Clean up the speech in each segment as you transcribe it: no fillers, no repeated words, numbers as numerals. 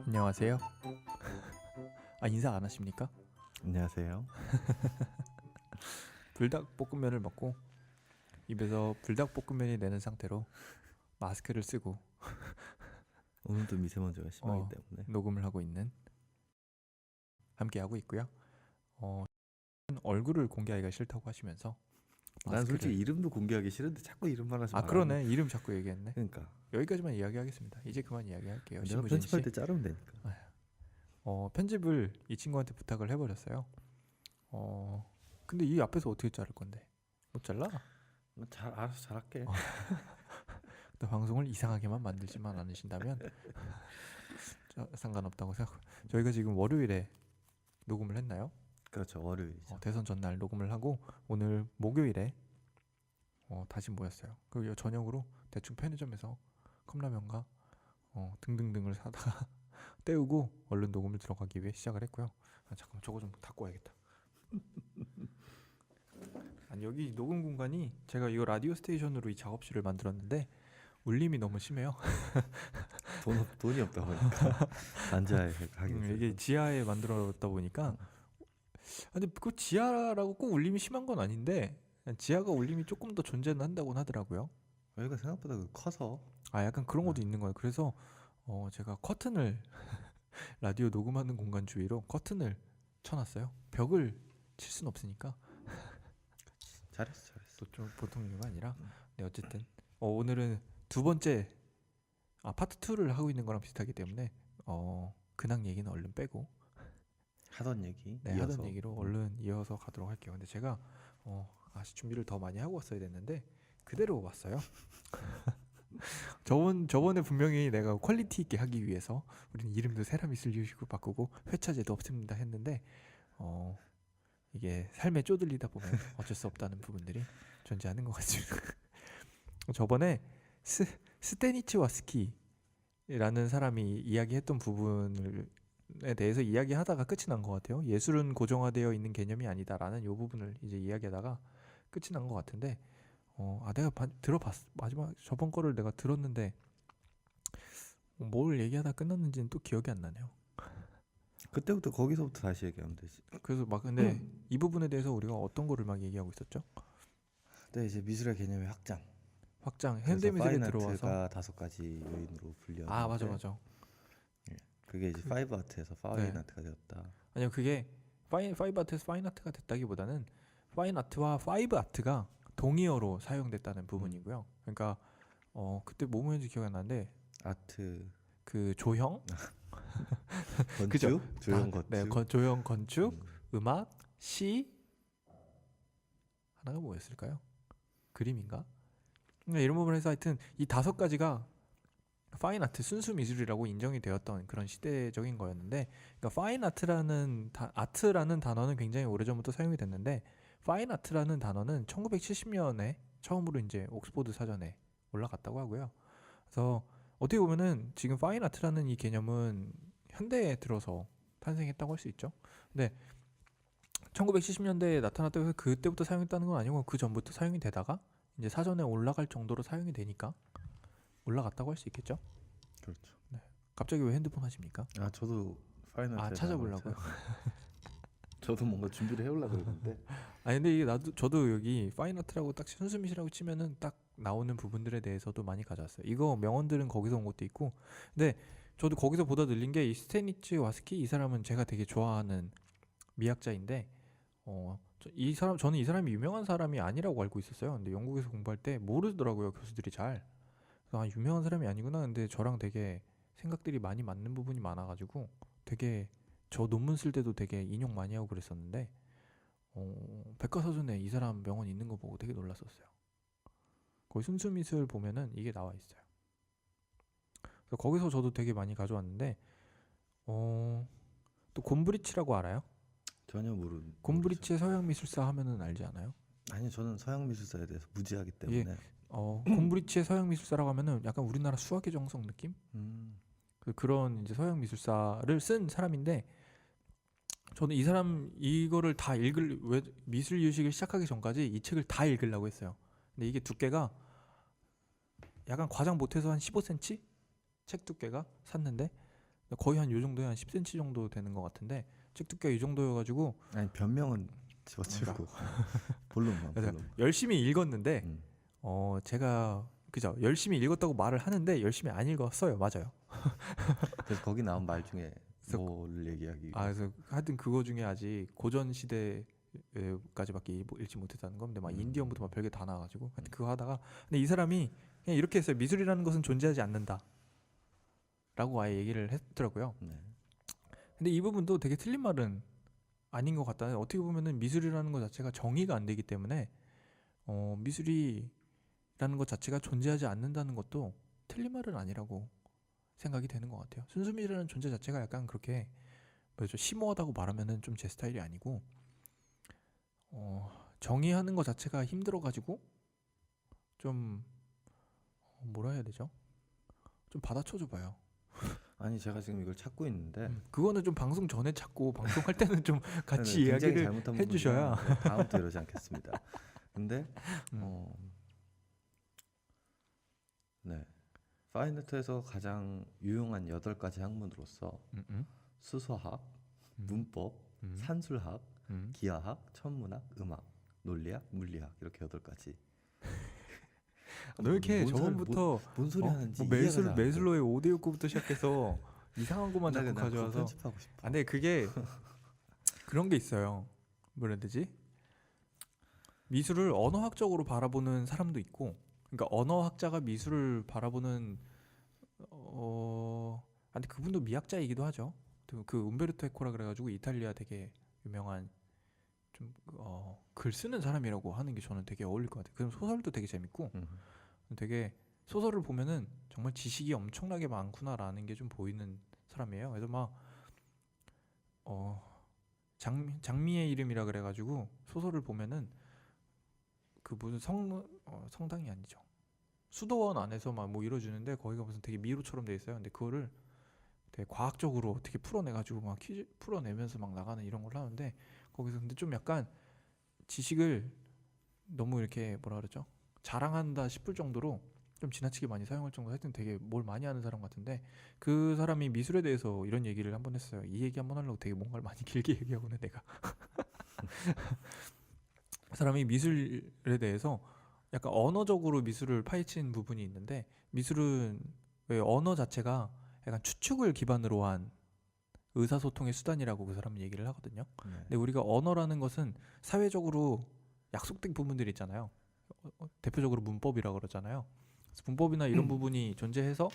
안녕하세요. 인사 안 하십니까? 안녕하세요. 불닭볶음면을 먹고 입에서 불닭볶음면이 내는 상태로 마스크를 쓰고 오늘도 미세먼지가 심하기 때문에 녹음을 하고 있는 함께 하고 있고요. 얼굴을 공개하기가 싫다고 하시면서 난 솔직히 이름도 공개하기 싫은데 자꾸 이름만 하지 말라고. 그러네. 이름 자꾸 얘기했네. 그러니까 여기까지만 이야기하겠습니다. 이제 그만 이야기할게요. 내가 편집할 때 자르면 되니까. 편집을 이 친구한테 부탁을 해버렸어요. 근데 이 앞에서 어떻게 자를 건데? 못 잘라? 잘 알아서 잘할게. 또 방송을 이상하게만 만들지만 않으신다면 상관없다고 생각. 저희가 지금 월요일에 녹음을 했나요? 그렇죠. 월요일이죠. 대선 전날 녹음을 하고 오늘 목요일에 다시 모였어요. 그리고 저녁으로 대충 편의점에서 컵라면과 등등등을 사다가 때우고 얼른 녹음을 들어가기 위해 시작을 했고요. 잠깐만 저거 좀 닫고 와야겠다. 아니 여기 녹음 공간이 제가 이거 라디오 스테이션으로 이 작업실을 만들었는데 울림이 너무 심해요. 돈이 없다 보니까 반지하에 하긴 이게 지하에 만들었다 보니까 근데 그 지하라고 꼭 울림이 심한 건 아닌데 지하가 울림이 조금 더 존재는 한다고 하더라고요. 여기가 생각보다 커서 약간 그런 것도 있는 거예요. 그래서 제가 커튼을 라디오 녹음하는 공간 주위로 커튼을 쳐놨어요. 벽을 칠 순 없으니까. 잘했어. 또 좀 보통 이유가 아니라. 네, 어쨌든 오늘은 두 번째 파트 2를 하고 있는 거랑 비슷하기 때문에 근황 얘기는 얼른 빼고 하던 얘기 하던 얘기로 얼른 이어서 가도록 할게요. 근데 제가 준비를 더 많이 하고 왔어야 됐는데 그대로 왔어요. 저번에 분명히 내가 퀄리티 있게 하기 위해서 우리는 이름도 세라미스 유식으로 바꾸고 회차제도 없습니다 했는데 이게 삶에 쪼들리다 보면 어쩔 수 없다는 부분들이 존재하는 것 같습니다. 저번에 스테니치와스키라는 사람이 이야기했던 부분에 대해서 이야기하다가 끝이 난 것 같아요. 예술은 고정화되어 있는 개념이 아니다라는 이 부분을 이제 이야기하다가 끝이 난 것 같은데 내가 들어봤어. 마지막 저번 거를 내가 들었는데 뭘 얘기하다 끝났는지는 또 기억이 안 나네요. 그때부터 거기서부터 다시 얘기하면 되지. 그래서 근데 이 부분에 대해서 우리가 어떤 거를 막 얘기하고 있었죠? 네, 이제 미술의 개념의 확장. 현대미술에 들어와서 파인아트가 5가지 요인으로 분류하는데 맞아. 그게 이제 파이브 아트에서 파인아트가 되었다. 아니요, 그게 파이브 아트에서 파인아트가 됐다기보다는 파인아트와 파이브 아트가 동의어로 사용됐다는 부분이고요. 그러니까 그때 뭐 뭐였는지 기억이 안 나는데 아트 그 조형 건축, 조형 건축, 네, 조형 건축, 음악, 시 하나가 뭐였을까요? 그림인가? 이런 부분을 해서 하여튼 이 5가지가 파인 아트 순수 미술이라고 인정이 되었던 그런 시대적인 거였는데, 그러니까 파인 아트라는 단어는 굉장히 오래전부터 사용이 됐는데 파인 아트라는 단어는 1970년에 처음으로 이제 옥스포드 사전에 올라갔다고 하고요. 그래서 어떻게 보면은 지금 파인 아트라는 이 개념은 현대에 들어서 탄생했다고 할 수 있죠. 근데 1970년대에 나타났다고 해서 그때부터 사용했다는 건 아니고 그 전부터 사용이 되다가 이제 사전에 올라갈 정도로 사용이 되니까 올라갔다고 할 수 있겠죠. 그렇죠. 네. 갑자기 왜 핸드폰 하십니까? 저도 파이널 찾아보려고요. 저도 뭔가 준비를 해오려고 그랬는데 근데 이게 저도 여기 파인아트라고 딱 순수미술이라고 치면은 딱 나오는 부분들에 대해서도 많이 가져왔어요. 이거 명언들은 거기서 온 것도 있고, 근데 저도 거기서 보다 늘린 게 이 스테니치 와스키, 이 사람은 제가 되게 좋아하는 미학자인데 저는 이 사람이 유명한 사람이 아니라고 알고 있었어요. 근데 영국에서 공부할 때 모르더라고요, 교수들이 잘. 그래서 유명한 사람이 아니구나. 근데 저랑 되게 생각들이 많이 맞는 부분이 많아가지고 되게 저 논문 쓸 때도 되게 인용 많이 하고 그랬었는데 백과사전에 이 사람 명언 있는 거 보고 되게 놀랐었어요. 거기 순수미술 보면은 이게 나와 있어요. 그래서 거기서 저도 되게 많이 가져왔는데 또 곰브리치라고 알아요? 전혀 모르는. 곰브리치의 서양미술사 하면은 알지 않아요? 아니요, 저는 서양 미술사에 대해서 무지하기 때문에. 곰브리치의 서양미술사라고 하면은 약간 우리나라 수학의 정성 느낌? 그런 이제 서양미술사를 쓴 사람인데, 저는 이 사람 이거를 다 왜 미술 유식을 시작하기 전까지 이 책을 다 읽으려고 했어요. 근데 이게 두께가 약간 과장 못해서 한 15cm 책 두께가 샀는데 거의 한 요 정도에 한 10cm 정도 되는 것 같은데 책 두께가 이 정도여가지고 아니 변명은 집어치우고 본론만 그래서 본론. 열심히 읽었는데 음. 제가 그죠 열심히 읽었다고 말을 하는데 열심히 안 읽었어요. 맞아요. 그래서 거기 나온 말 중에 그래서 뭘 얘기하기? 그래서 하여튼 그거 중에 아직 고전 시대까지밖에 읽지 못했다는 건데 막 인디언부터 막 별게 다 나와가지고 하여튼 그거 하다가 근데 이 사람이 그냥 이렇게 했어요. 미술이라는 것은 존재하지 않는다라고 아예 얘기를 했더라고요. 네. 근데 이 부분도 되게 틀린 말은 아닌 것 같다는 어떻게 보면은 미술이라는 것 자체가 정의가 안 되기 때문에 미술이라는 것 자체가 존재하지 않는다는 것도 틀린 말은 아니라고 생각이 되는 것 같아요. 순수미라는 존재 자체가 약간 그렇게 뭐죠 심오하다고 말하면은 좀 제 스타일이 아니고 정의하는 것 자체가 힘들어가지고 좀 뭐라 해야 되죠? 좀 받아쳐줘 봐요. 아니 제가 지금 이걸 찾고 있는데 그거는 좀 방송 전에 찾고 방송할 때는 좀 같이 굉장히 이야기를 잘못한 해주셔야. 부분이라 다음부터 이러지 않겠습니다. 근데 음. 네. 파인아트에서 가장 유용한 8가지 학문으로서 수서학, 문법, 음. 산술학, 음. 기하학, 천문학, 음악, 논리학, 물리학 이렇게 8가지. 너 이렇게 저번부터 뭔 소리 하는지 뭐 이해가 잘 안 돼. 매슬로의 5대 욕구부터 시작해서 이상한 것만 자꾸 나 그거 가져와서. 편집하고 싶어. 근데 그게 그런 게 있어요. 뭐라 해야 되지? 미술을 언어학적으로 바라보는 사람도 있고, 그러니까 언어학자가 미술을 바라보는 근데 그분도 미학자이기도 하죠. 그 움베르토 에코라 그래가지고 이탈리아 되게 유명한 좀 글 쓰는 사람이라고 하는 게 저는 되게 어울릴 것 같아요. 그럼 소설도 되게 재밌고, 되게 소설을 보면은 정말 지식이 엄청나게 많구나라는 게 좀 보이는 사람이에요. 그래서 막 장미의 이름이라 그래가지고 소설을 보면은 그 무슨 성당이 아니죠. 수도원 안에서 막 뭐 이루어지는데 거기가 무슨 되게 미로처럼 돼 있어요. 근데 그거를 되게 과학적으로 어떻게 풀어내가지고 막 퀴즈 풀어내면서 막 나가는 이런 걸 하는데 거기서 근데 좀 약간 지식을 너무 이렇게 뭐라 그러죠? 자랑한다 싶을 정도로 좀 지나치게 많이 사용할 정도로 하여튼 되게 뭘 많이 아는 사람 같은데 그 사람이 미술에 대해서 이런 얘기를 한번 했어요. 이 얘기 한번 하려고 되게 뭔가를 많이 길게 얘기하고는 내가 그 사람이 미술에 대해서 약간 언어적으로 미술을 파헤친 부분이 있는데 미술은 왜 언어 자체가 약간 추측을 기반으로 한 의사소통의 수단이라고 그 사람은 얘기를 하거든요. 네. 근데 우리가 언어라는 것은 사회적으로 약속된 부분들이 있잖아요. 대표적으로 문법이라고 그러잖아요. 그래서 문법이나 이런 부분이 존재해서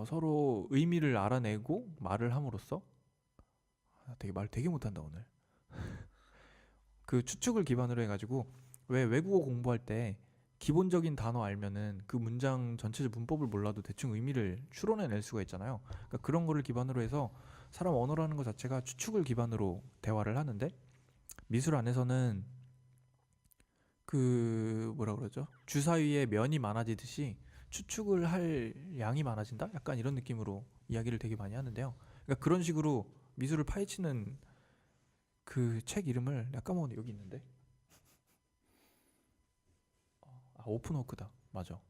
서로 의미를 알아내고 말을 함으로써 되게 말 되게 못한다 오늘. 그 추측을 기반으로 해가지고 왜 외국어 공부할 때 기본적인 단어 알면은 그 문장 전체적 문법을 몰라도 대충 의미를 추론해낼 수가 있잖아요. 그러니까 그런 거를 기반으로 해서 사람 언어라는 것 자체가 추측을 기반으로 대화를 하는데 미술 안에서는 그 뭐라 그러죠? 주사위에 면이 많아지듯이 추측을 할 양이 많아진다? 약간 이런 느낌으로 이야기를 되게 많이 하는데요. 그러니까 그런 식으로 미술을 파헤치는 그 책 이름을 내가 까먹었는데 여기 있는데 오픈워크다. 맞아.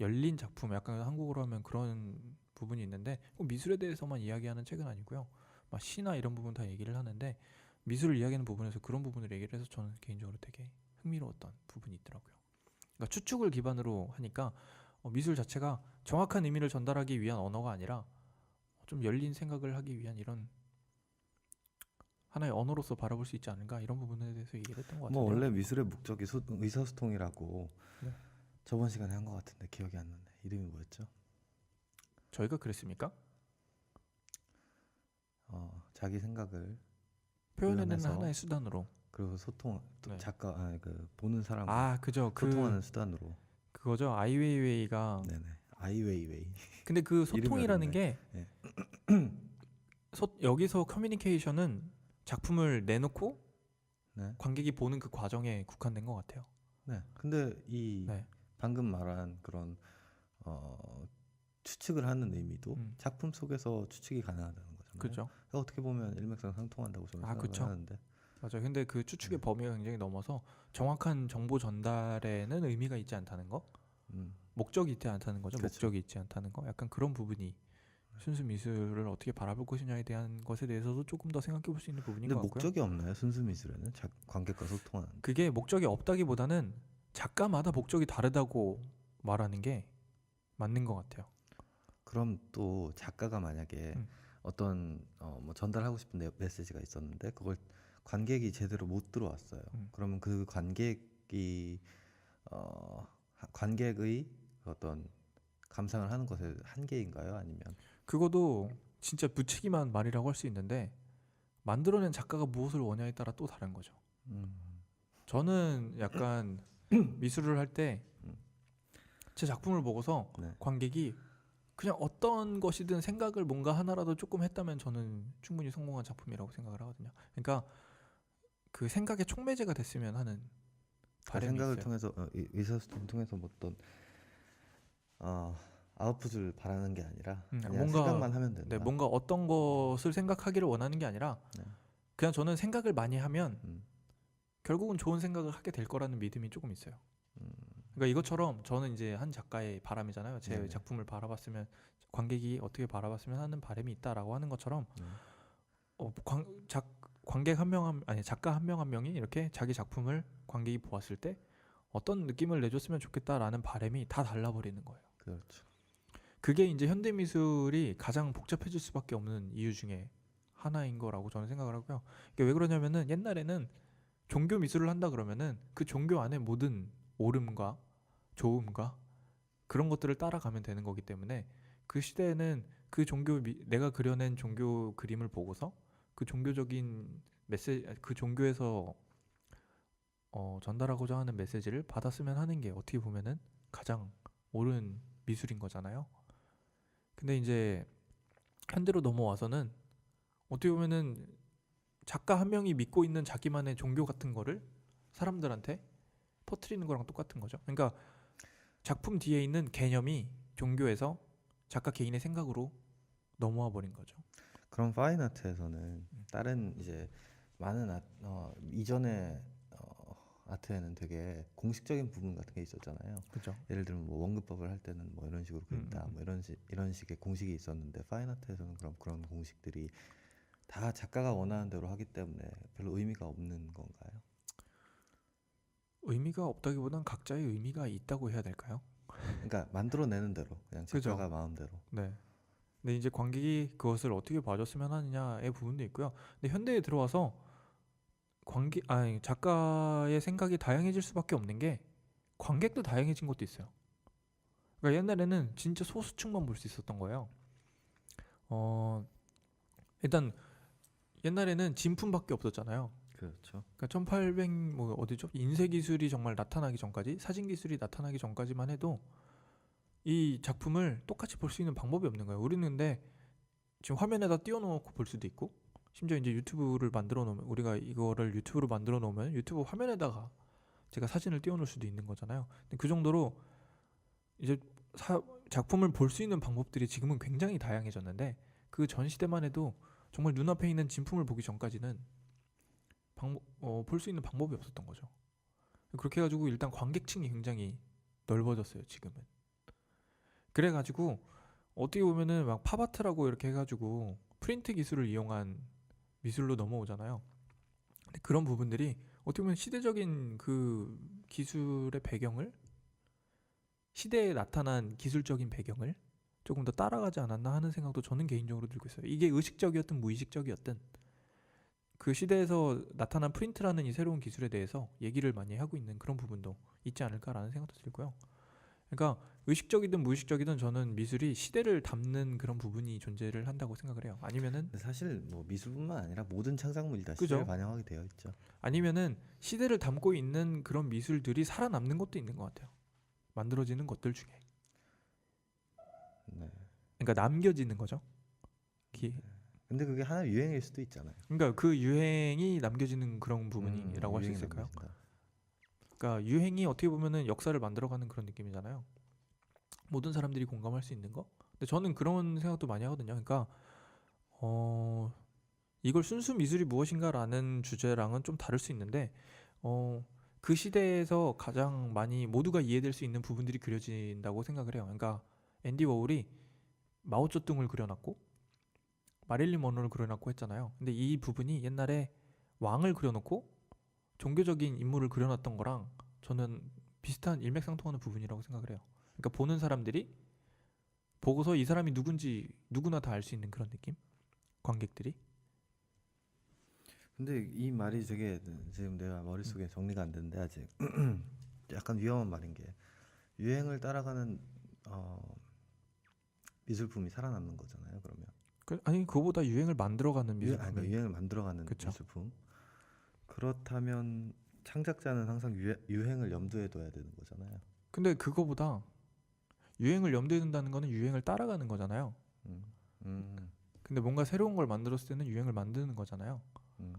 열린 작품 약간 한국어로 하면 그런 부분이 있는데 꼭 미술에 대해서만 이야기하는 책은 아니고요. 막 시나 이런 부분 다 얘기를 하는데 미술을 이야기하는 부분에서 그런 부분을 얘기를 해서 저는 개인적으로 되게 흥미로웠던 부분이 있더라고요. 그러니까 추측을 기반으로 하니까 미술 자체가 정확한 의미를 전달하기 위한 언어가 아니라 좀 열린 생각을 하기 위한 이런 하나의 언어로서 바라볼 수 있지 않은가 이런 부분에 대해서 얘기를 했던 것 같은데요. 뭐 원래 미술의 목적이 의사소통이라고 네. 저번 시간에 한 것 같은데 기억이 안 나네. 이름이 뭐였죠? 저희가 그랬습니까? 자기 생각을 표현해내는 표현해서 하나의 수단으로. 그리고 소통 네. 작가 그 보는 사람과 그죠. 소통하는 수단으로. 그거죠. 아이웨이웨이가. 네네. 아이웨이웨이. 근데 그 소통이라는 이름이 게 네. 여기서 커뮤니케이션은 작품을 내놓고 네. 관객이 보는 그 과정에 국한된 것 같아요. 네. 근데 이 네. 방금 말한 그런 추측을 하는 의미도 작품 속에서 추측이 가능하다는 거잖아요. 그렇죠. 어떻게 보면 일맥상통한다고 저는 생각을 그쵸. 하는데. 맞아요. 근데 그 추측의 범위가 굉장히 넘어서 정확한 정보 전달에는 의미가 있지 않다는 거. 목적이 있지 않다는 거죠. 그렇죠. 목적이 있지 않다는 거. 약간 그런 부분이 순수 미술을 어떻게 바라볼 것이냐에 대한 것에 대해서도 조금 더 생각해 볼 수 있는 부분인 근데 것 같고요. 목적이 없나요? 순수 미술에는 관객과 소통하는. 그게 목적이 없다기보다는 작가마다 목적이 다르다고 말하는 게 맞는 것 같아요. 그럼 또 작가가 만약에 음. 어떤 뭐 전달하고 싶은 메시지가 있었는데 그걸 관객이 제대로 못 들어왔어요. 그러면 그 관객이 관객의 어떤 감상을 하는 것에 한계인가요? 아니면 그거도 진짜 무책임한 말이라고 할 수 있는데 만들어낸 작가가 무엇을 원하냐에 따라 또 다른 거죠. 음, 저는 약간 미술을 할 때 제 작품을 보고서 네. 관객이 그냥 어떤 것이든 생각을 뭔가 하나라도 조금 했다면 저는 충분히 성공한 작품이라고 생각을 하거든요. 그러니까 그 생각의 촉매제가 됐으면 하는 그 바람이 생각을 있어요. 통해서 의사소통을 통해서 뭐 어떤 아웃풋을 바라는 게 아니라 그냥 뭔가 생각만 하면 된다. 네, 뭔가 어떤 것을 생각하기를 원하는 게 아니라 네. 그냥 저는 생각을 많이 하면 음, 결국은 좋은 생각을 하게 될 거라는 믿음이 조금 있어요. 그러니까 이것처럼 저는 이제 한 작가의 바람이잖아요. 제 네네. 작품을 바라봤으면 관객이 어떻게 바라봤으면 하는 바람이 있다라고 하는 것처럼 네. 관객 한 명 아니 작가 한 명 한 명이 이렇게 자기 작품을 관객이 보았을 때 어떤 느낌을 내줬으면 좋겠다라는 바람이 다 달라버리는 거예요. 그렇죠. 그게 이제 현대 미술이 가장 복잡해질 수밖에 없는 이유 중에 하나인 거라고 저는 생각을 하고요. 이게 왜 그러냐면은 옛날에는 종교 미술을 한다 그러면은 그 종교 안에 모든 옳음과 좋음과 그런 것들을 따라가면 되는 거기 때문에 그 시대에는 그 내가 그려낸 종교 그림을 보고서 그 종교적인 메시지 그 종교에서 전달하고자 하는 메시지를 받았으면 하는 게 어떻게 보면은 가장 옳은 미술인 거잖아요. 근데 이제 현대로 넘어와서는 어떻게 보면은 작가 한 명이 믿고 있는 자기만의 종교 같은 거를 사람들한테 퍼뜨리는 거랑 똑같은 거죠. 그러니까 작품 뒤에 있는 개념이 종교에서 작가 개인의 생각으로 넘어와 버린 거죠. 그럼 파인아트에서는 다른 이제 많은 이전의 아트에는 되게 공식적인 부분 같은 게 있었잖아요. 그렇죠. 예를 들면 뭐 원근법을 할 때는 뭐 이런 식으로 그린다, 뭐 이런 식의 공식이 있었는데 파인아트에서는 그럼 그런 공식들이 다 작가가 원하는 대로 하기 때문에 별로 의미가 없는 건가요? 의미가 없다기보단 각자의 의미가 있다고 해야 될까요? 그러니까 만들어내는 대로 그냥 그죠. 작가가 마음대로. 네. 근데 이제 관객이 그것을 어떻게 봐줬으면 하느냐의 부분도 있고요. 근데 현대에 들어와서 작가의 생각이 다양해질 수밖에 없는 게 관객도 다양해진 것도 있어요. 그러니까 옛날에는 진짜 소수층만 볼 수 있었던 거예요. 일단 옛날에는 진품밖에 없었잖아요. 그렇죠. 그러니까 1800 뭐 어디죠? 인쇄 기술이 정말 나타나기 전까지, 사진 기술이 나타나기 전까지만 해도 이 작품을 똑같이 볼 수 있는 방법이 없는 거예요. 우리는 근데 지금 화면에다 띄워놓고 볼 수도 있고, 심지어 이제 유튜브를 만들어 놓으면 우리가 이거를 유튜브로 만들어 놓으면 유튜브 화면에다가 제가 사진을 띄워놓을 수도 있는 거잖아요. 근데 그 정도로 이제 작품을 볼 수 있는 방법들이 지금은 굉장히 다양해졌는데 그 전 시대만 해도 정말 눈앞에 있는 진품을 보기 전까지는 볼 수 있는 방법이 없었던 거죠. 그렇게 해가지고 일단 관객층이 굉장히 넓어졌어요. 지금은. 그래가지고 어떻게 보면은 막 팝아트라고 이렇게 해가지고 프린트 기술을 이용한 미술로 넘어오잖아요. 근데 그런 부분들이 어떻게 보면 시대적인 그 기술의 배경을 시대에 나타난 기술적인 배경을 조금 더 따라가지 않았나 하는 생각도 저는 개인적으로 들고 있어요. 이게 의식적이었든 무의식적이었든 그 시대에서 나타난 프린트라는 이 새로운 기술에 대해서 얘기를 많이 하고 있는 그런 부분도 있지 않을까라는 생각도 들고요. 그러니까 의식적이든 무의식적이든 저는 미술이 시대를 담는 그런 부분이 존재를 한다고 생각을 해요. 아니면은 근데 사실 뭐 미술뿐만 아니라 모든 창작물이 다 그죠? 시대를 반영하게 되어 있죠. 아니면은 시대를 담고 있는 그런 미술들이 살아남는 것도 있는 것 같아요. 만들어지는 것들 중에. 네. 그러니까 남겨지는 거죠. 근데 그게 하나의 유행일 수도 있잖아요. 그러니까 그 유행이 남겨지는 그런 부분이라고 할 수 유행이 있을까요? 남겨진다. 그러니까 유행이 어떻게 보면은 역사를 만들어가는 그런 느낌이잖아요. 모든 사람들이 공감할 수 있는 거. 근데 저는 그런 생각도 많이 하거든요. 그러니까 이걸 순수 미술이 무엇인가라는 주제랑은 좀 다를 수 있는데 그 시대에서 가장 많이 모두가 이해될 수 있는 부분들이 그려진다고 생각을 해요. 그러니까 앤디 워홀이 마오쩌둥을 그려놨고 마릴린 먼로를 그려놨고 했잖아요. 근데 이 부분이 옛날에 왕을 그려놓고 종교적인 인물을 그려놨던 거랑 저는 비슷한 일맥상통하는 부분이라고 생각을 해요. 그러니까 보는 사람들이 보고서 이 사람이 누군지 누구나 다 알 수 있는 그런 느낌? 관객들이. 근데 이 말이 되게 지금 내가 머릿속에 정리가 안 되는데 아직 약간 위험한 말인 게 유행을 따라가는 미술품이 살아남는 거잖아요. 그러면 아니 그거보다 유행을 만들어가는 그러니까 미술품이. 유행을 만들어가는 그쵸. 미술품. 그렇다면 창작자는 항상 유행을 염두에 둬야 되는 거잖아요. 근데 그거보다 유행을 염두에 둔다는 거는 유행을 따라가는 거잖아요. 음, 음, 근데 뭔가 새로운 걸 만들었을 때는 유행을 만드는 거잖아요. 음.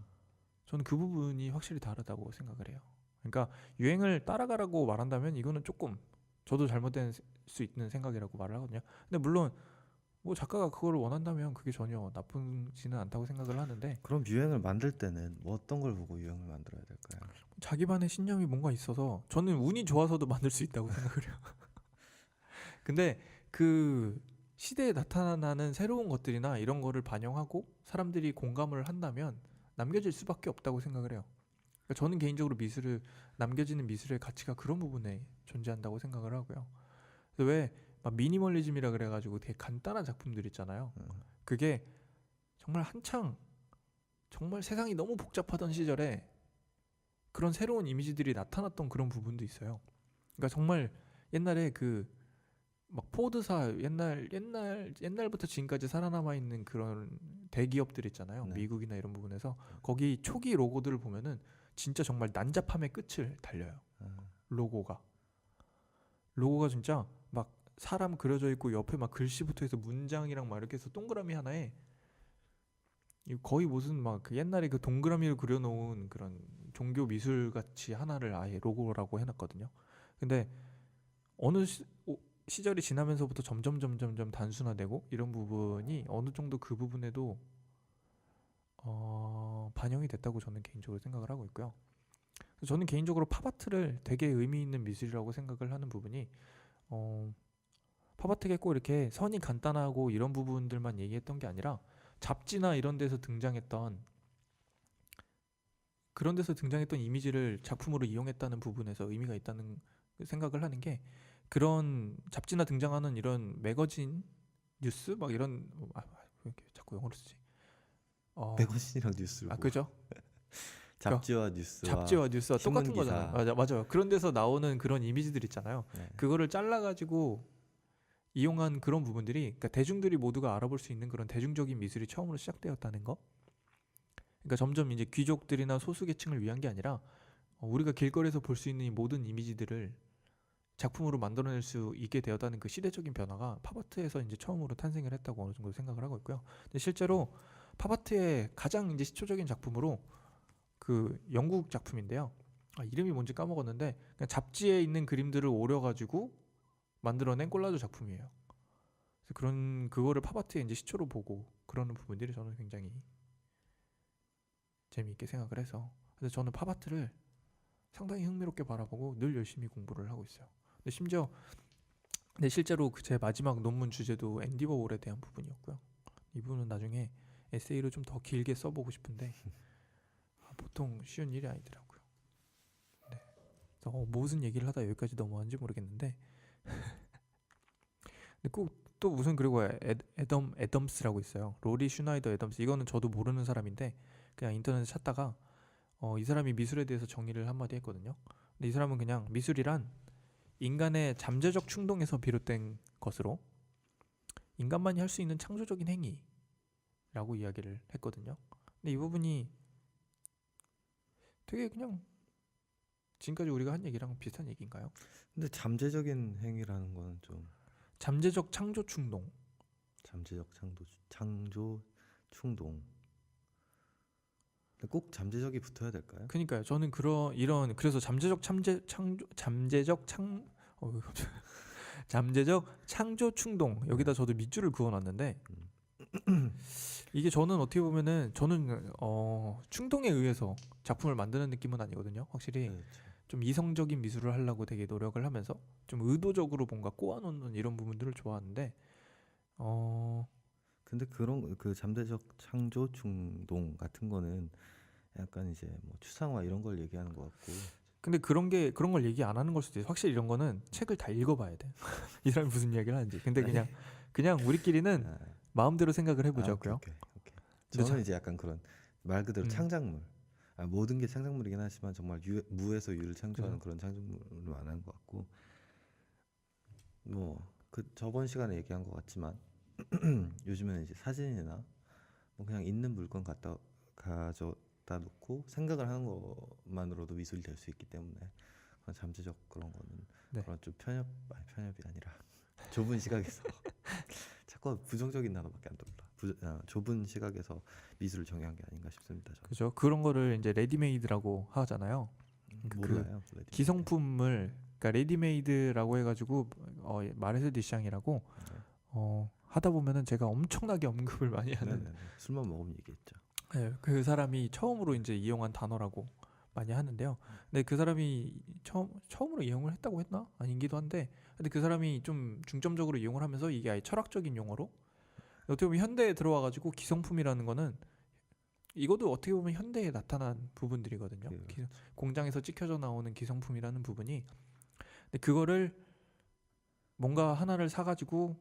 저는 그 부분이 확실히 다르다고 생각을 해요. 그러니까 유행을 따라가라고 말한다면 이거는 조금 저도 잘못된 수 있는 생각이라고 말을 하거든요. 근데 물론 뭐 작가가 그걸 원한다면 그게 전혀 나쁘지는 않다고 생각을 하는데 그럼 유행을 만들 때는 뭐 어떤 걸 보고 유행을 만들어야 될까요? 자기만의 신념이 뭔가 있어서 저는 운이 좋아서도 만들 수 있다고 생각을 해요. 근데 그 시대에 나타나는 새로운 것들이나 이런 거를 반영하고 사람들이 공감을 한다면 남겨질 수밖에 없다고 생각을 해요. 그러니까 저는 개인적으로 미술을 남겨지는 미술의 가치가 그런 부분에 존재한다고 생각을 하고요. 그래서 왜 막 미니멀리즘이라 그래가지고 되게 간단한 작품들 있잖아요. 그게 정말 한창 정말 세상이 너무 복잡하던 시절에 그런 새로운 이미지들이 나타났던 그런 부분도 있어요. 그러니까 정말 옛날에 그 막 포드사 옛날부터 지금까지 살아남아 있는 그런 대기업들 있잖아요. 네. 미국이나 이런 부분에서 거기 초기 로고들을 보면은 진짜 정말 난잡함의 끝을 달려요. 로고가 진짜 막 사람 그려져 있고 옆에 막 글씨 붙어 있어 문장이랑 막 이렇게 해서 동그라미 하나에 거의 무슨 막 그 옛날에 그 동그라미를 그려놓은 그런 종교 미술 같이 하나를 아예 로고라고 해놨거든요. 근데 어느 시절이 지나면서부터 점점 단순화되고 이런 부분이 어느 정도 그 부분에도 반영이 됐다고 저는 개인적으로 생각을 하고 있고요. 그래서 저는 개인적으로 팝아트를 되게 의미 있는 미술이라고 생각을 하는 부분이 팝아트가 꼭 이렇게 선이 간단하고 이런 부분들만 얘기했던 게 아니라 잡지나 이런 데서 등장했던 이미지를 작품으로 이용했다는 부분에서 의미가 있다는 생각을 하는 게 그런 잡지나 등장하는 이런 매거진 뉴스 막 이런 왜 이렇게 자꾸 영어로 쓰지? 매거진이랑 뉴스를 보고 그죠? 잡지와 뉴스와 신문 똑같은 기사. 거잖아요. 맞아요. 그런 데서 나오는 그런 이미지들 있잖아요. 네. 그거를 잘라가지고 이용한 그런 부분들이 그러니까 대중들이 모두가 알아볼 수 있는 그런 대중적인 미술이 처음으로 시작되었다는 거. 그러니까 점점 이제 귀족들이나 소수계층을 위한 게 아니라 우리가 길거리에서 볼 수 있는 이 모든 이미지들을 작품으로 만들어낼 수 있게 되었다는 그 시대적인 변화가 팝아트에서 이제 처음으로 탄생을 했다고 어느 정도 생각을 하고 있고요. 근데 실제로 팝아트의 가장 이제 시초적인 작품으로 그 영국 작품인데요. 이름이 뭔지 까먹었는데 그냥 잡지에 있는 그림들을 오려가지고 만들어낸 콜라주 작품이에요. 그래서 그거를 팝아트의 이제 시초로 보고 그러는 부분들이 저는 굉장히 재미있게 생각을 해서 그래서 저는 팝아트를 상당히 흥미롭게 바라보고 늘 열심히 공부를 하고 있어요. 근데 실제로 제 마지막 논문 주제도 앤디 워홀에 대한 부분이었고요. 이 부분은 나중에 에세이로 좀 더 길게 써보고 싶은데 보통 쉬운 일이 아니더라고요. 네. 그래서 무슨 얘기를 하다 여기까지 넘어왔는지 모르겠는데 근데 꼭 또 무슨 그리고 애덤스라고 있어요. 로리 슈나이더 애덤스. 이거는 저도 모르는 사람인데 그냥 인터넷에 찾다가 이 사람이 미술에 대해서 정의를 한마디 했거든요. 근데 이 사람은 그냥 미술이란 인간의 잠재적 충동에서 비롯된 것으로 인간만이 할 수 있는 창조적인 행위라고 이야기를 했거든요. 근데 이 부분이 되게 그냥 지금까지 우리가 한 얘기랑 비슷한 얘기인가요? 근데 잠재적인 행위라는 거는 좀 잠재적 창조 충동. 잠재적 창조 충동. 근데 꼭 잠재적이 붙어야 될까요? 그러니까요. 저는 그래서 잠재적 창조 충동 여기다 저도 밑줄을 그어놨는데 이게 저는 어떻게 보면은 저는 충동에 의해서 작품을 만드는 느낌은 아니거든요. 확실히 네, 좀 이성적인 미술을 하려고 되게 노력을 하면서 좀 의도적으로 뭔가 꼬아놓는 이런 부분들을 좋아하는데 어 근데 그런 그 잠재적 창조 충동 같은 거는 약간 이제 뭐 추상화 이런 걸 얘기하는 것 같고. 근데 그런 걸 얘기 안 하는 걸 수도 있어. 확실히 이런 거는 책을 다 읽어봐야 돼. 이 사람이 무슨 이야기를 하는지. 근데 그냥 우리끼리는 아, 마음대로 생각을 오케이 해보자고요. 오케이 오케이. 근데 저는 이제 약간 그런 말 그대로 음, 창작물. 모든 게 창작물이긴 하지만 정말 무에서 유를 창조하는 그죠. 그런 창작물을 말하는 것 같고. 뭐 그 저번 시간에 얘기한 것 같지만 요즘에는 이제 사진이나 뭐 그냥 있는 물건 갖다 가져다 놓고 생각을 하는 것만으로도 미술이 될 수 있기 때문에 그런 잠재적 그런 거는 네. 그런 좀 편협이 아니라 좁은 시각에서 자꾸 부정적인 단어밖에 안 떠올라. 좁은 시각에서 미술을 정의한 게 아닌가 싶습니다. 저는. 그죠. 그런 거를 이제 레디메이드라고 하잖아요. 그 몰라요. 레디메이드. 기성품을 그러니까 레디메이드라고 해가지고 마르셀 디샹이라고 네. 하다 보면은 제가 엄청나게 언급을 많이 하는 네네네. 술만 먹으면 얘기했죠. 그 사람이 처음으로 이제 이용한 단어라고 많이 하는데요. 근데 그 사람이 처음으로 이용을 했다고 했나? 아닌기도 한데, 근데 그 사람이 좀 중점적으로 이용을 하면서 이게 아예 철학적인 용어로 어떻게 보면 현대에 들어와가지고 기성품이라는 거는 이것도 어떻게 보면 현대에 나타난 부분들이거든요. 그렇죠. 공장에서 찍혀져 나오는 기성품이라는 부분이, 근데 그거를 뭔가 하나를 사가지고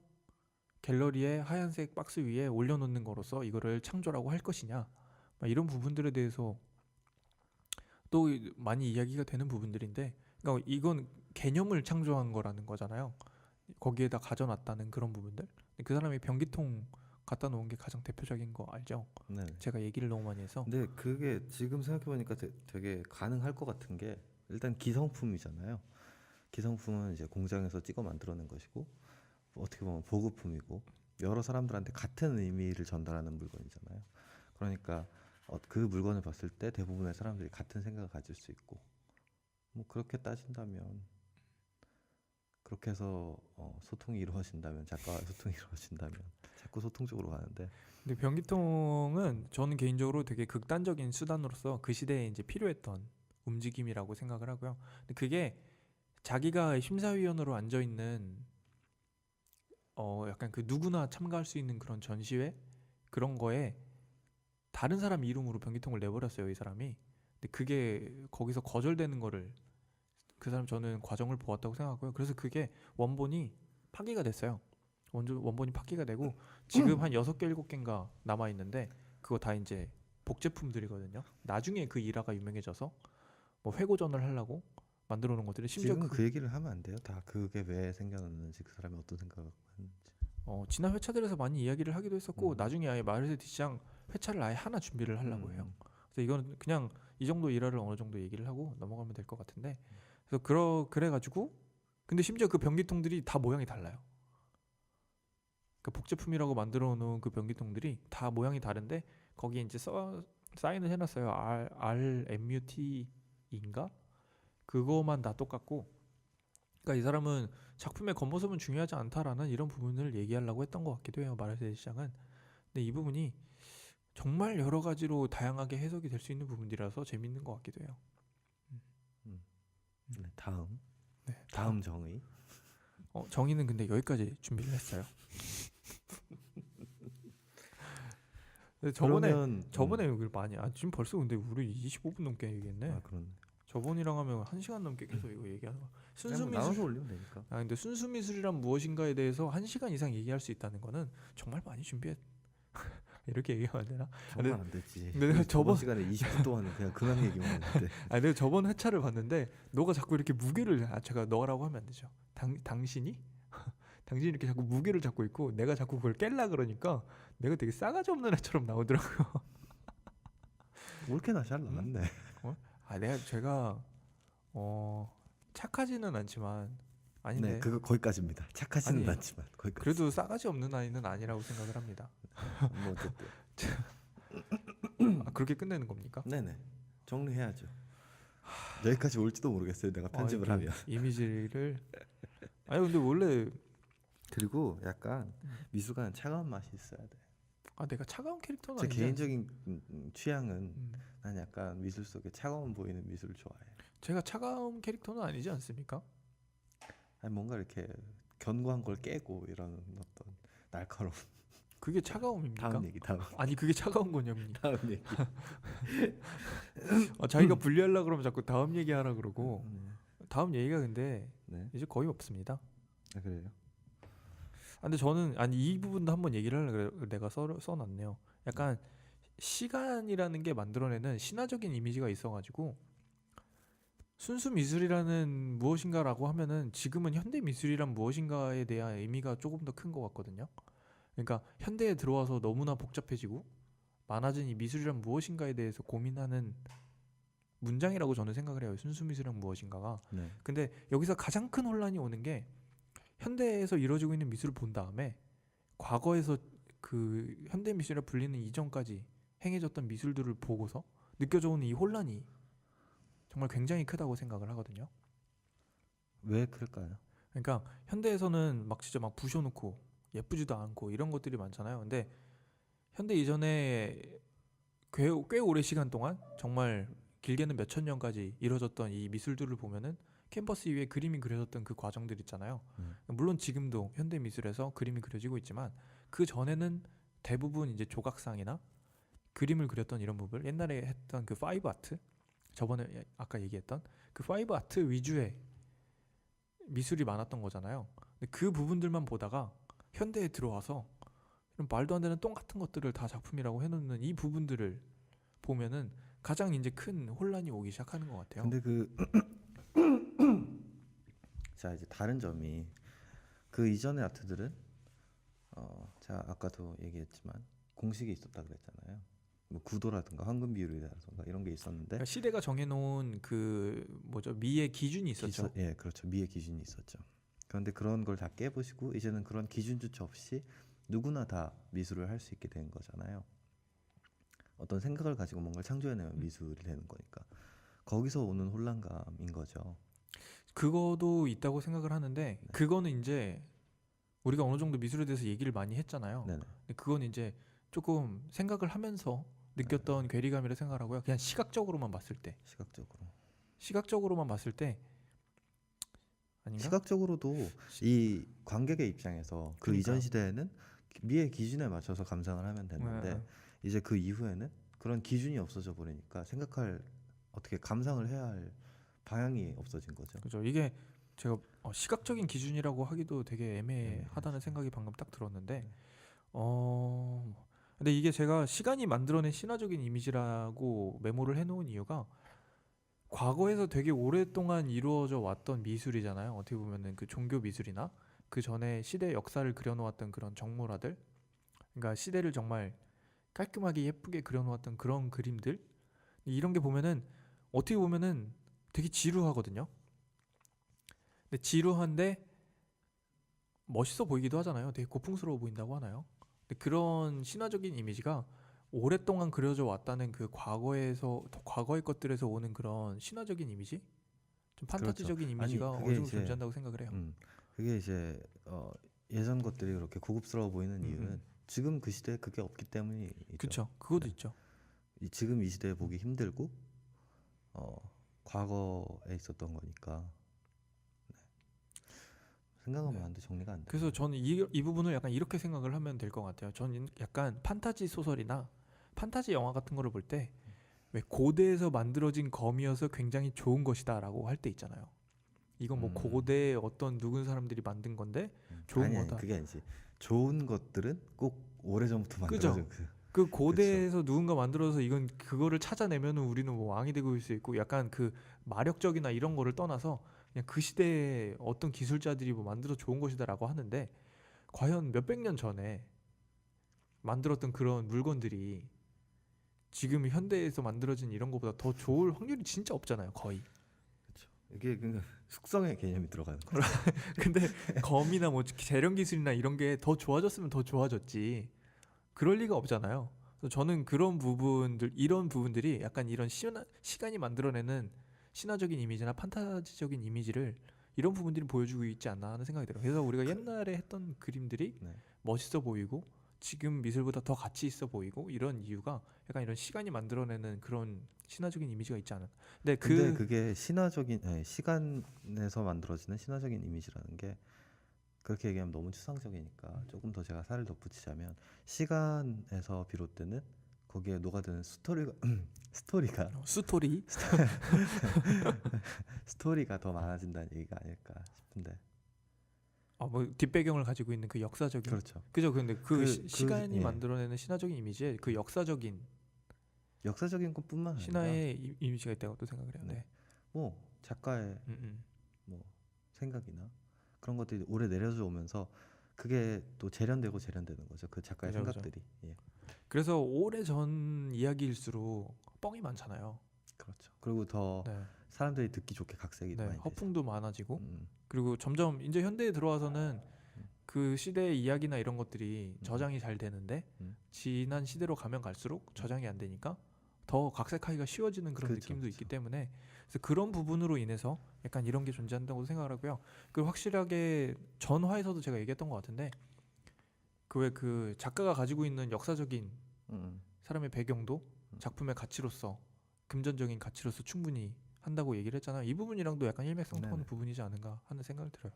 갤러리에 하얀색 박스 위에 올려놓는 거로서 이거를 창조라고 할 것이냐, 막 이런 부분들에 대해서 또 많이 이야기가 되는 부분들인데, 그러니까 이건 개념을 창조한 거라는 거잖아요. 거기에다 가져놨다는 그런 부분들. 그 사람이 변기통 갖다 놓은 게 가장 대표적인 거 알죠? 네. 제가 얘기를 너무 많이 해서. 근데 그게 지금 생각해 보니까 되게 가능할 것 같은 게 일단 기성품이잖아요. 기성품은 이제 공장에서 찍어 만들어낸 것이고 어떻게 보면 보급품이고 여러 사람들한테 같은 의미를 전달하는 물건이잖아요. 그러니까 그 물건을 봤을 때 대부분의 사람들이 같은 생각을 가질 수 있고 뭐 그렇게 따진다면 그렇게 해서 소통이 이루어진다면 작가와 소통이 이루어진다면 자꾸 소통 쪽으로 가는데 근데 변기통은 저는 개인적으로 되게 극단적인 수단으로서 그 시대에 이제 필요했던 움직임이라고 생각을 하고요. 근데 그게 자기가 심사위원으로 앉아 있는 약간 그 누구나 참가할 수 있는 그런 전시회 그런 거에 다른 사람 이름으로 변기통을 내버렸어요, 이 사람이. 근데 그게 거기서 거절되는 거를 그 사람 저는 과정을 보았다고 생각하고요. 그래서 그게 원본이 파기가 됐어요. 원본이 파기가 되고 지금 한 6개 7개인가 남아 있는데 그거 다 이제 복제품들이거든요. 나중에 그 일화가 유명해져서 뭐 회고전을 하려고 만들어 놓은 것들이 심지어 지금 그 얘기를 하면 안 돼요. 다 그게 왜 생겨났는지 그 사람이 어떤 생각을 갖고 했는지. 지난 회차들에서 많이 이야기를 하기도 했었고 음. 나중에 아예 마르세 디샹 회차를 아예 하나 준비를 하려고 해요. 음. 그래서 이거는 그냥 이 정도 일화를 어느 정도 얘기를 하고 넘어가면 될 것 같은데 그래서 그래가지고 근데 심지어 그 변기통들이 다 모양이 달라요. 그 복제품이라고 만들어 놓은 그 변기통들이 다 모양이 다른데 거기에 이제 사인을 해놨어요. RMUT인가? 그거만 다 똑같고. 그러니까 이 사람은 작품의 겉모습은 중요하지 않다라는 이런 부분을 얘기하려고 했던 것 같기도 해요. 마르세 시장은. 근데 이 부분이 정말 여러 가지로 다양하게 해석이 될 수 있는 부분이라서 재밌는 것 같기도 해요. 음. 네, 다음 네, 다음 정의. 정의는 근데 여기까지 준비를 했어요. 근데 저번에 여기를 많이 지금 벌써 근데 우리 25분 넘게 얘기했네. 아 그렇네. 저번이랑 하면 1시간 넘게 계속 이거 얘기하는 거. 순수 나눠서 미술. 올리면 되니까. 근데 순수 미술이란 무엇인가에 대해서 1시간 이상 얘기할 수 있다는 거는 정말 많이 준비했. 이렇게 얘기하면 안 되나? 정말 안 되지. 근데 내가 저번 시간에 20분 동안 그냥 근황 얘기만 했는데. 내가 저번 회차를 봤는데 너가 자꾸 이렇게 무게를 제가 너라고 하면 안 되죠. 당신이 이렇게 자꾸 무게를 잡고 있고 내가 자꾸 그걸 깰라 그러니까 내가 되게 싸가지 없는 애처럼 나오더라고요. 올케나 잘 나왔네. 제가 착하지는 않지만 아닌데 네, 그거 거기까지입니다. 착하지는 아니, 않지만 거기까지. 그래도 싸가지 없는 아이는 아니라고 생각을 합니다. 뭐 어쨌든. 그렇게 끝내는 겁니까? 네네. 정리해야죠. 여기까지 올지도 모르겠어요. 내가 편집을 이렇게 하면. 이미지를 근데 원래 그리고 약간 미술가는 차가운 맛이 있어야 돼. 내가 차가운 캐릭터는 제 아니지 개인적인 취향은 음. 난 약간 미술 속에 차가운 보이는 미술을 좋아해. 제가 차가운 캐릭터는 아니지 않습니까? 아니 뭔가 이렇게 견고한 걸 깨고 이런 어떤 날카로운. 그게 차가움입니까? 다음 얘기 다음 아니 그게 차가운 거냐입니까? 다음 얘기. 자기가 분리하려 그러면 자꾸 다음 얘기하라 그러고 네. 다음 얘기가 근데 네. 이제 거의 없습니다. 아, 그래요? 근데 저는 아니 이 부분도 한번 얘기를 하려고 그래. 내가 써놨네요. 약간 시간이라는 게 만들어내는 신화적인 이미지가 있어가지고 순수 미술이라는 무엇인가라고 하면은 지금은 현대 미술이란 무엇인가에 대한 의미가 조금 더 큰 것 같거든요. 그러니까 현대에 들어와서 너무나 복잡해지고 많아진 이 미술이란 무엇인가에 대해서 고민하는 문장이라고 저는 생각을 해요. 순수 미술이란 무엇인가가. 네. 근데 여기서 가장 큰 혼란이 오는 게 현대에서 이루어지고 있는 미술을 본 다음에 과거에서 그 현대 미술이라 불리는 이전까지 행해졌던 미술들을 보고서 느껴져 오는 이 혼란이 정말 굉장히 크다고 생각을 하거든요. 왜 클까요? 그러니까 현대에서는 막 진짜 막 부셔놓고 예쁘지도 않고 이런 것들이 많잖아요. 근데 현대 이전에 꽤 오래 시간 동안 정말 길게는 몇천 년까지 이루어졌던 이 미술들을 보면은 캔버스 위에 그림이 그려졌던 그 과정들 있잖아요. 물론 지금도 현대 미술에서 그림이 그려지고 있지만 그 전에는 대부분 이제 조각상이나 그림을 그렸던 이런 부분, 옛날에 했던 그 파이브 아트, 저번에 아까 얘기했던 그 파이브 아트 위주의 미술이 많았던 거잖아요. 근데 그 부분들만 보다가 현대에 들어와서 이런 말도 안 되는 똥 같은 것들을 다 작품이라고 해놓는 이 부분들을 보면은 가장 이제 큰 혼란이 오기 시작하는 것 같아요. 근데 자 이제 다른 점이 그 이전의 아트들은 제가 아까도 얘기했지만 공식이 있었다 그랬잖아요. 뭐 구도라든가 황금 비율이라든가 이런 게 있었는데 그러니까 시대가 정해놓은 그 뭐죠 미의 기준이 있었죠. 예, 그렇죠. 미의 기준이 있었죠. 그런데 그런 걸 다 깨부시고 이제는 그런 기준조차 없이 누구나 다 미술을 할 수 있게 된 거잖아요. 어떤 생각을 가지고 뭔가를 창조해내면 미술이 되는 거니까 거기서 오는 혼란감인 거죠. 그거도 있다고 생각을 하는데 그거는 이제 우리가 어느 정도 미술에 대해서 얘기를 많이 했잖아요. 네네. 근데 그건 이제 조금 생각을 하면서 느꼈던 괴리감이라 생각하고요. 그냥 시각적으로만 봤을 때, 시각적으로만 봤을 때 아닌가? 시각적으로도 이 관객의 입장에서 그 그러니까요. 이전 시대에는 미의 기준에 맞춰서 감상을 하면 됐는데 네. 이제 그 이후에는 그런 기준이 없어져 버리니까 어떻게 감상을 해야 할 방향이 없어진 거죠. 그죠. 이게 제가 시각적인 기준이라고 하기도 되게 애매하다는 생각이 방금 딱 들었는데, 근데 이게 제가 시간이 만들어낸 신화적인 이미지라고 메모를 해놓은 이유가 과거에서 되게 오랫동안 이루어져 왔던 미술이잖아요. 어떻게 보면은 그 종교 미술이나 그 전에 시대 역사를 그려놓았던 그런 정모라들, 그러니까 시대를 정말 깔끔하게 예쁘게 그려놓았던 그런 그림들, 이런 게 보면은 어떻게 보면은 되게 지루하거든요. 근데 지루한데 멋있어 보이기도 하잖아요. 되게 고풍스러워 보인다고 하나요? 근데 그런 신화적인 이미지가 오랫동안 그려져 왔다는 그 과거의 것들에서 오는 그런 신화적인 이미지, 좀 판타지적인 그렇죠. 이미지가 아니, 어느 그게 정도 이제 존재한다고 생각을 해요. 그게 이제 예전 것들이 그렇게 고급스러워 보이는 이유는 지금 그 시대에 그게 없기 때문이죠. 그렇죠. 그것도 네. 있죠. 지금 이 시대에 보기 힘들고 과거에 있었던 거니까 생각하면 네. 안 돼, 정리가 안 돼. 그래서 저는 이 부분을 약간 이렇게 생각을 하면 될 것 같아요. 저는 약간 판타지 소설이나 판타지 영화 같은 거를 볼 때 왜 고대에서 만들어진 검이어서 굉장히 좋은 것이다라고 할 때 있잖아요. 이건 뭐 고대에 어떤 누군 사람들이 만든 건데 좋은 아니, 거다. 그게 아니지. 좋은 것들은 꼭 오래전부터 그죠? 만들어진 그 고대에서 누군가 만들어서 이건 그거를 찾아내면은 우리는 뭐 왕이 되고 있을 수 있고 약간 그 마력적이나 이런 거를 떠나서 그냥 그 시대에 어떤 기술자들이 뭐 만들어 좋은 것이다라고 하는데 과연 몇백 년 전에 만들었던 그런 물건들이 지금 현대에서 만들어진 이런 것보다 더 좋을 확률이 진짜 없잖아요, 거의. 그렇죠. 이게 그러니까 숙성의 개념이 들어가는 거죠. 근데 검이나 뭐 재련 기술이나 이런 게 더 좋아졌으면 더 좋아졌지. 그럴 리가 없잖아요. 그래서 저는 이런 부분들이 약간 이런 시간이 만들어내는 신화적인 이미지나 판타지적인 이미지를 이런 부분들이 보여주고 있지 않나 하는 생각이 들어요. 그래서 우리가 옛날에 했던 그림들이 네. 멋있어 보이고 지금 미술보다 더 가치 있어 보이고 이런 이유가 약간 이런 시간이 만들어내는 그런 신화적인 이미지가 있지 않아. 근데 근데 그게 시간에서 만들어지는 신화적인 이미지라는 게 그렇게 얘기하면 너무 추상적이니까 조금 더 제가 살을 덧붙이자면 시간에서 비롯되는 거기에 녹아드는 스토리가 스토리 스토리가 더 많아진다는 얘기가 아닐까 싶은데. 뭐 뒷배경을 가지고 있는 그 역사적인 그렇죠. 그죠. 근데 시간이 예. 만들어내는 신화적인 이미지에 그 역사적인 역사적인 것뿐만 아니라 신화의 이미지가 있다고 또 생각을 해요. 네. 네. 뭐 작가의 뭐 생각이나 그런 것들이 오래 내려져 오면서 그게 또 재련되고 재련되는 거죠. 그 작가의 그죠, 그죠. 생각들이. 예. 그래서 오래전 이야기일수록 뻥이 많잖아요. 그렇죠. 그리고 더 네. 사람들이 듣기 좋게 각색이 네. 많이 되죠. 허풍도 많아지고 음, 그리고 점점 이제 현대에 들어와서는 그 시대의 이야기나 이런 것들이 저장이 잘 되는데 음. 지난 시대로 가면 갈수록 저장이 안 되니까 더 각색하기가 쉬워지는 그런 그렇죠, 느낌도 그렇죠. 있기 때문에 그래서 그런 부분으로 인해서 약간 이런 게 존재한다고 생각을 하고요. 그리고 확실하게 전화에서도 제가 얘기했던 것 같은데 그 왜 그 작가가 가지고 있는 역사적인 사람의 배경도 작품의 가치로서 금전적인 가치로서 충분히 한다고 얘기를 했잖아요. 이 부분이랑도 약간 일맥상통하는 네네. 부분이지 않은가 하는 생각을 들어요.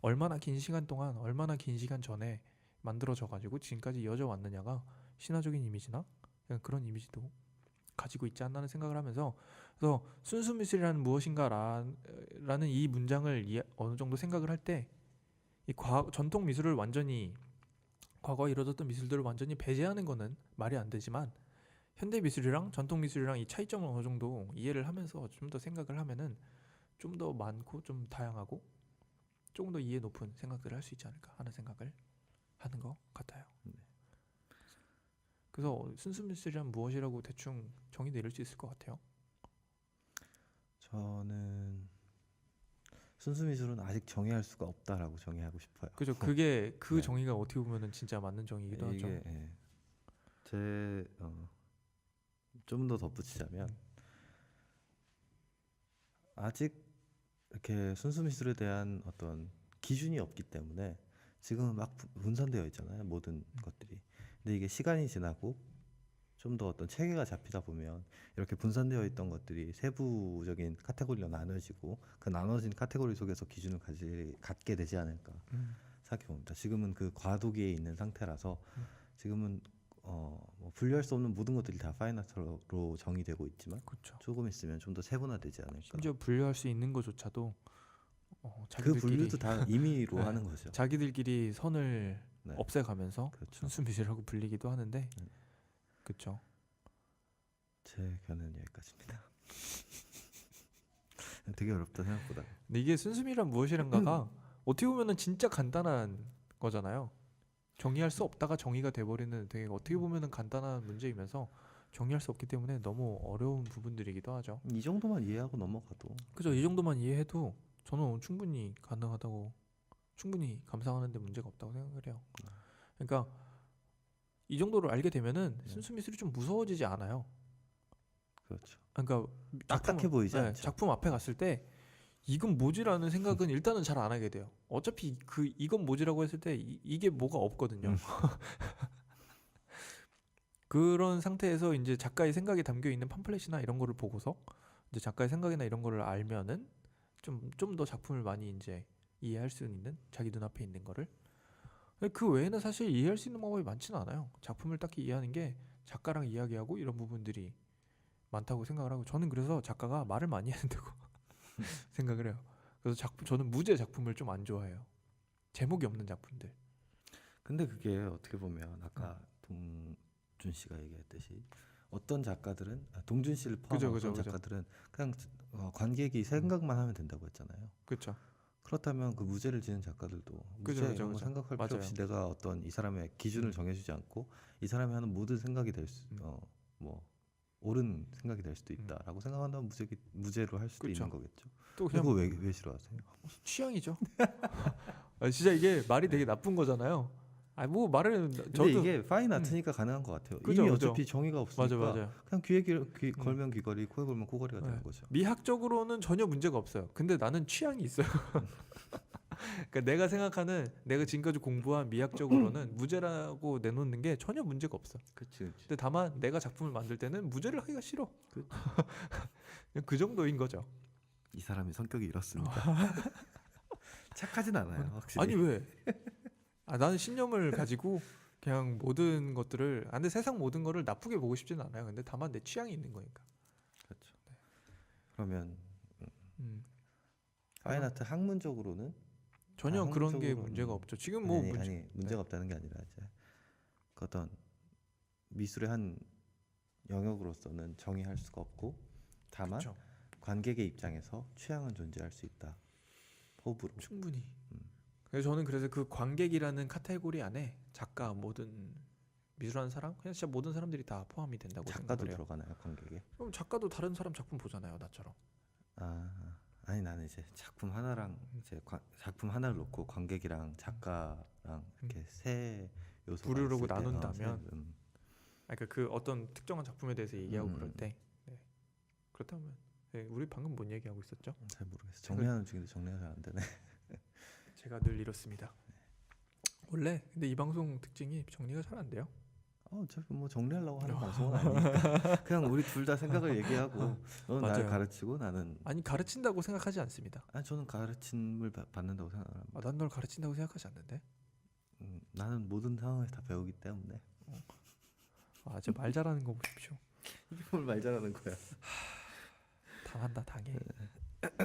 얼마나 긴 시간 동안 얼마나 긴 시간 전에 만들어져 가지고 지금까지 이어져 왔느냐가 신화적인 이미지나 그런 이미지도 가지고 있지 않나 하는 생각을 하면서 그래서 순수 미술이라는 무엇인가라는 이 문장을 어느 정도 생각을 할 때 이 전통 미술을 완전히 과거에 이루어졌던 미술들을 완전히 배제하는 거는 말이 안 되지만 현대 미술이랑 전통 미술이랑 이 차이점을 어느 정도 이해를 하면서 좀 더 생각을 하면은 좀 더 많고 좀 다양하고 조금 더 이해 높은 생각들을 할 수 있지 않을까 하는 생각을 하는 것 같아요. 그래서 순수 미술이란 무엇이라고 대충 정의 내릴 수 있을 것 같아요. 저는 순수 미술은 아직 정의할 수가 없다라고 정의하고 싶어요. 그죠? 그게 그 네. 정의가 어떻게 보면은 진짜 맞는 정의이기도 하죠. 이게 좀 더 덧붙이자면 아직 이렇게 순수 미술에 대한 어떤 기준이 없기 때문에 지금은 막 분산되어 있잖아요, 모든 것들이. 근데 이게 시간이 지나고 좀 더 어떤 체계가 잡히다 보면 이렇게 분산되어 있던 것들이 세부적인 카테고리로 나눠지고 그 나눠진 카테고리 속에서 기준을 갖게 되지 않을까 생각해 봅니다. 지금은 그 과도기에 있는 상태라서 지금은 뭐 분류할 수 없는 모든 것들이 다 파인 아트로 정의되고 있지만 그렇죠. 조금 있으면 좀 더 세분화되지 않을까. 심지어 분류할 수 있는 것조차도 그 자기들끼리 분류도 다 임의로 네. 하는 거죠. 자기들끼리 선을 네. 없애가면서 그렇죠. 순수 미술이라고 불리기도 하는데 그렇죠. 제 견해는 여기까지입니다. 되게 어렵다 생각보다. 근데 이게 순수미란 무엇이란가가 어떻게 보면은 진짜 간단한 거잖아요. 정의할 수 없다가 정의가 돼버리는 되게 어떻게 보면은 간단한 문제이면서 정의할 수 없기 때문에 너무 어려운 부분들이기도 하죠. 이 정도만 이해하고 넘어가도 그죠? 이 정도만 이해해도 저는 충분히 가능하다고 충분히 감상하는데 문제가 없다고 생각을 해요. 그러니까 이 정도를 알게 되면은 순수 미술이 좀 무서워지지 않아요. 그렇죠. 그러니까 딱딱해 보이지 않죠. 작품 앞에 갔을 때 이건 뭐지라는 생각은 일단은 잘 안 하게 돼요. 어차피 이건 뭐지라고 했을 때 이게 뭐가 없거든요. 그런 상태에서 이제 작가의 생각이 담겨 있는 팜플렛이나 이런 거를 보고서 이제 작가의 생각이나 이런 거를 알면은 좀 더 작품을 많이 이제 이해할 수 있는 자기 눈앞에 있는 거를 그 외에는 사실 이해할 수 있는 방법이 많지는 않아요. 작품을 딱히 이해하는 게 작가랑 이야기하고 이런 부분들이 많다고 생각을 하고 저는 그래서 작가가 말을 많이 해야 된다고 생각을 해요. 그래서 저는 무제 작품을 좀 안 좋아해요. 제목이 없는 작품들. 근데 그게 어떻게 보면 아까 동준 씨가 얘기했듯이 어떤 작가들은 동준 씨를 포함한 그죠. 작가들은 그냥 관객이 생각만 하면 된다고 했잖아요. 그렇죠. 그렇다면 그 무죄를 지은 작가들도 그죠, 무죄 그죠, 이런 거 그죠. 생각할 필요 맞아요. 없이 내가 어떤 이 사람의 기준을 정해주지 않고 이 사람이 하는 모든 생각이 뭐 옳은 생각이 될 수도 있다라고 생각한다면 무죄로 할 수도 그쵸. 있는 거겠죠. 또 그거 그냥 왜 싫어하세요? 취향이죠. 진짜 이게 말이 되게 나쁜 거잖아요. 뭐 말을 근데 저도 이게 파인 아트니까 가능한 것 같아요. 그죠, 이미 그죠. 어차피 정의가 없으니까 맞아요. 그냥 귀에 걸면 귀걸이, 코에 걸면 코걸이가 되는 네. 거죠. 미학적으로는 전혀 문제가 없어요. 근데 나는 취향이 있어요. 그러니까 내가 생각하는 내가 지금까지 공부한 미학적으로는 무죄라고 내놓는 게 전혀 문제가 없어. 그치. 근데 다만 내가 작품을 만들 때는 무죄를 하기가 싫어. 그- 그냥 그 정도인 거죠. 이 사람이 성격이 이렇습니다. 착하진 않아요, 확실히. 아니 왜? 나는 신념을 가지고 그냥 모든 것들을 근데 세상 모든 거를 나쁘게 보고 싶지는 않아요. 근데 다만 내 취향이 있는 거니까. 그렇죠. 그러면 음. 파인아트 학문적으로는 전혀 그런 게 학문적으로는- 문제가 없죠. 지금 뭐 아니, 문제. 아니 문제가 없다는 게 아니라 이제 그 어떤 미술의 한 영역으로서는 정의할 수가 없고 다만 그쵸. 관객의 입장에서 취향은 존재할 수 있다. 호불호. 충분히. 음. 그래서 저는 그래서 그 관객이라는 카테고리 안에 작가 모든 미술하는 사람 그냥 진짜 모든 사람들이 다 포함이 된다고 작가도 생각을 해요. 들어가나요, 관객에? 그럼 작가도 다른 사람 작품 보잖아요, 나처럼. 아니 나는 이제 작품 하나랑 이제 작품 하나를 놓고 관객이랑 작가랑 이렇게 세 요소가 부류로 있을 때, 나눈다면? 세- 그러니까 그 어떤 특정한 작품에 대해서 얘기하고 음. 그럴 때 네. 그렇다면 네, 우리 방금 뭔 얘기하고 있었죠? 잘 모르겠어. 정리하는 중인데 정리가 잘 안 되네. 제가 늘 이렇습니다. 원래 근데 이 방송 특징이 정리가 잘 안 돼요. 어차피 뭐 정리하려고 하는 방송은 아니니까 그냥 우리 둘 다 생각을 얘기하고 너는 나를 맞아요. 가르치고 나는 아니 가르친다고 생각하지 않습니다. 저는 가르침을 받는다고 생각합니다. 난 널 가르친다고 생각하지 않는데. 나는 모든 상황에서 다 배우기 때문에. 제 말 잘하는 거 보십시오. 이게 뭘 말 잘하는 거야. 당한다 당해.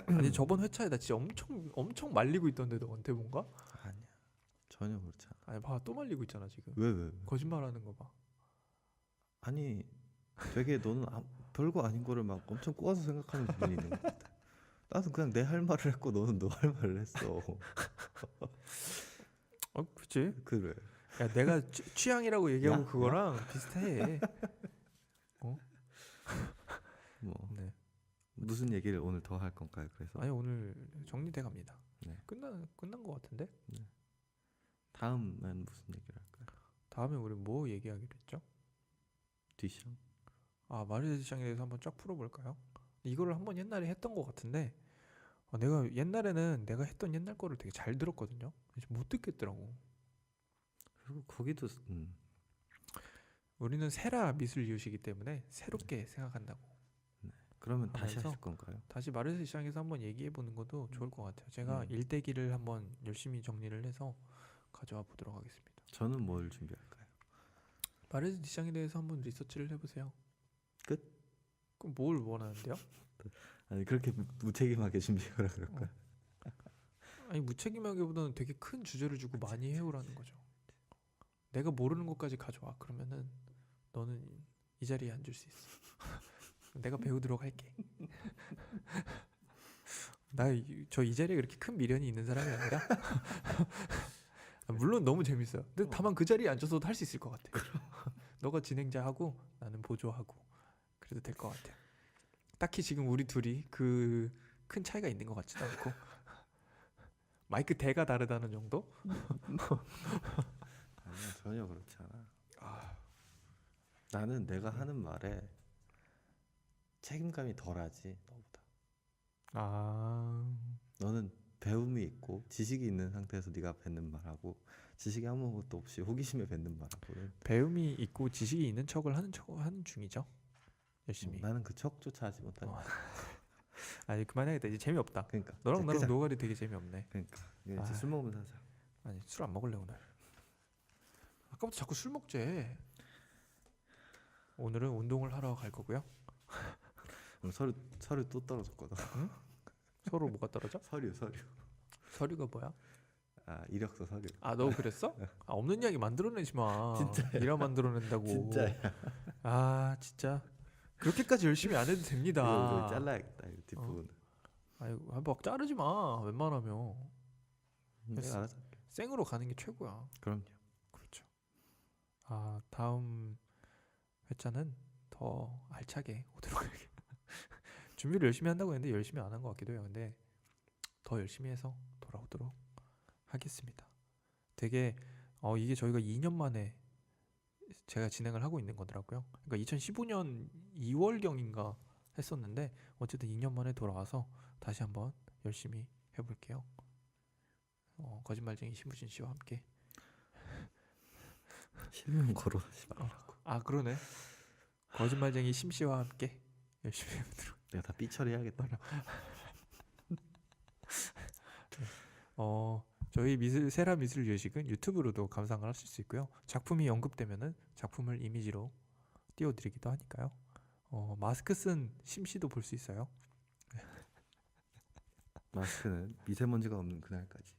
아니 저번 회차에 나 진짜 엄청 말리고 있던데 너한테 뭔가? 아니야. 전혀 그렇지 않아. 아니 봐 또 말리고 있잖아 지금. 왜? 거짓말하는 거 봐. 아니 되게 너는 별거 아닌 거를 막 엄청 꼬아서 생각하는 부분이 있는 것 같아. 나도 그냥 내 할 말을 했고 너는 너 할 말을 했어. 그치? 그래. 야 내가 취향이라고 얘기하고 야, 그거랑 비슷해. 뭐 네. 무슨 얘기를 오늘 더 할 건가요? 그래서 아니 오늘 정리돼 갑니다. 네. 끝난 거 같은데? 다음엔 무슨 얘기를 할까요? 다음에 우리 뭐 얘기하기로 했죠? 뒤샹? 마르세 시장에 대해서 한번 쫙 풀어볼까요? 이거를 한번 옛날에 했던 것 같은데 내가 옛날에는 내가 했던 옛날 거를 되게 잘 들었거든요. 이제 못 듣겠더라고. 그리고 거기도 우리는 세라 미술 이웃이기 때문에 새롭게 생각한다고. 그러면 다시 하면서 하실 건가요? 다시 마르세 시장에서 한번 얘기해 보는 것도 좋을 것 같아요. 제가 일대기를 한번 열심히 정리를 해서 가져와 보도록 하겠습니다. 저는 뭘 준비할까요? 마르세 시장에 대해서 한번 리서치를 해보세요. 끝? 그럼 뭘 원하는데요? 아니 그렇게 무책임하게 준비하라 그럴까요? 아니 무책임하기보다는 되게 큰 주제를 주고 많이 해오라는 거죠. 내가 모르는 것까지 가져와. 그러면은 너는 이 자리에 앉을 수 있어. 내가 배우도록 할게. 저 이 자리에 그렇게 큰 미련이 있는 사람이 아니라 물론 너무 재밌어요. 근데 다만 그 자리에 앉아서도 할 수 있을 것 같아. 너가 진행자하고 나는 보조하고 그래도 될 것 같아. 딱히 지금 우리 둘이 그 큰 차이가 있는 것 같지도 않고 마이크 대가 다르다는 정도? 아니야 전혀 그렇지 않아. 나는 내가 하는 말에 책임감이 덜하지 너보다. 너는 배움이 있고 지식이 있는 상태에서 네가 뱉는 말하고 지식이 아무것도 없이 호기심에 뱉는 말하고는 배움이 있고 지식이 있는 척을 하는 중이죠. 열심히. 나는 그 척조차 하지 못하니까. 아니 그만해야겠다. 이제 재미없다. 그러니까 너랑 이제 나랑 끄자. 노가리 되게 재미없네. 그러니까 이제 술 먹으면서 하자. 아니 술 안 먹을래 오늘. 아까부터 자꾸 술 먹재. 오늘은 운동을 하러 갈 거고요. 오늘 서류 또 떨어졌거든. 서로 뭐가 떨어져? 서류. 서류가 뭐야? 이력서 서류. 너 그랬어? 없는 이야기 만들어내지 마. 진짜야. 이라 만들어낸다고. 진짜야. 진짜. 그렇게까지 열심히 안 해도 됩니다. 이거 잘라야겠다 이 뒷부분. 아이고 막 자르지 마. 웬만하면 내가 알아서 할게. 생으로 가는 게 최고야. 그럼요. 그렇죠. 다음 회차는 더 알차게 오도록 할게요. 준비를 열심히 한다고 했는데 열심히 안 한 것 같기도 해요. 근데 더 열심히 해서 돌아오도록 하겠습니다. 되게 이게 저희가 2년 만에 제가 진행을 하고 있는 거더라고요. 그러니까 2015년 2월경인가 했었는데 어쨌든 2년 만에 돌아와서 다시 한번 열심히 해볼게요. 거짓말쟁이 신부진 씨와 함께. 실명 거론하지 마. 아 그러네. 거짓말쟁이 심 씨와 함께 열심히 해보도록. 내가 다 삐처리해야겠다. 저희 세라 미술 요식은 유튜브로도 감상을 하실 수 있고요. 작품이 언급되면은 작품을 이미지로 띄워드리기도 하니까요. 마스크 쓴 심씨도 볼 수 있어요. 마스크는 미세먼지가 없는 그날까지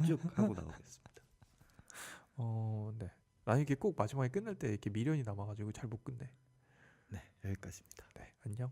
쭉 하고 나오겠습니다. 네. 나 이게 꼭 마지막에 끝날 때 이렇게 미련이 남아가지고 잘 못 끝내. 네, 여기까지입니다. 네, 안녕.